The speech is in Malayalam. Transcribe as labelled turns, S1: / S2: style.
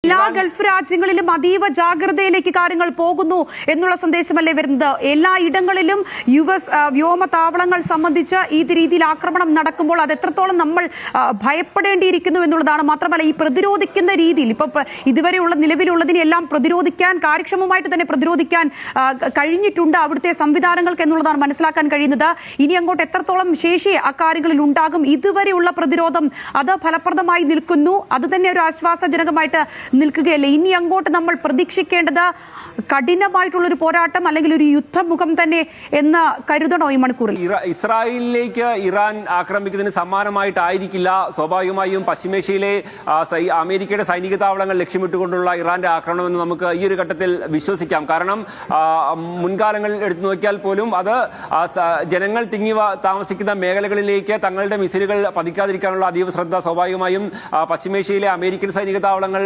S1: എല്ലാ ഗൾഫ് രാജ്യങ്ങളിലും അതീവ ജാഗ്രതയിലേക്ക് കാര്യങ്ങൾ പോകുന്നു എന്നുള്ള സന്ദേശമല്ലേ വരുന്നത്? എല്ലാ ഇടങ്ങളിലും US വ്യോമതാവളങ്ങൾ സംബന്ധിച്ച് ഈ രീതിയിൽ ആക്രമണം നടക്കുമ്പോൾ അത് എത്രത്തോളം നമ്മൾ ഭയപ്പെടേണ്ടിയിരിക്കുന്നു എന്നുള്ളതാണ്. മാത്രമല്ല ഈ പ്രതിരോധിക്കുന്ന രീതിയിൽ ഇപ്പൊ ഇതുവരെയുള്ള നിലവിലുള്ളതിനെ എല്ലാം പ്രതിരോധിക്കാൻ കാര്യക്ഷമമായിട്ട് തന്നെ പ്രതിരോധിക്കാൻ കഴിഞ്ഞിട്ടുണ്ട് അവിടുത്തെ സംവിധാനങ്ങൾക്ക് എന്നുള്ളതാണ് മനസ്സിലാക്കാൻ കഴിയുന്നത്. ഇനി അങ്ങോട്ട് എത്രത്തോളം ശേഷി അക്കാര്യങ്ങളിൽ ഉണ്ടാകും? ഇതുവരെയുള്ള പ്രതിരോധം അത് ഫലപ്രദമായി നിൽക്കുന്നു, അത് തന്നെ ഒരു ആശ്വാസജനകമായിട്ട് നിൽക്കുകയല്ലേ? ഇനി അങ്ങോട്ട് നമ്മൾ പ്രതീക്ഷിക്കേണ്ടത് കഠിനമായിട്ടുള്ളൊരു പോരാട്ടം അല്ലെങ്കിൽ ഒരു യുദ്ധമുഖം തന്നെ എന്ന് കരുതണോ ഈ മണിക്കൂറിൽ?
S2: ഇസ്രായേലിലേക്ക് ഇറാൻ ആക്രമിക്കുന്നതിന് സമാനമായിട്ടായിരിക്കില്ല സ്വാഭാവികമായും പശ്ചിമേഷ്യയിലെ അമേരിക്കയുടെ സൈനിക താവളങ്ങൾ ലക്ഷ്യമിട്ടുകൊണ്ടുള്ള ഇറാന്റെ ആക്രമണമെന്ന് നമുക്ക് ഈ ഒരു ഘട്ടത്തിൽ വിശ്വസിക്കാം. കാരണം മുൻകാലങ്ങളിൽ എടുത്തു നോക്കിയാൽ പോലും അത് ജനങ്ങൾ തിങ്ങി താമസിക്കുന്ന മേഖലകളിലേക്ക് തങ്ങളുടെ മിസൈലുകൾ പതിക്കാതിരിക്കാനുള്ള അതീവ ശ്രദ്ധ സ്വാഭാവികമായും പശ്ചിമേഷ്യയിലെ അമേരിക്കൻ സൈനിക താവളങ്ങൾ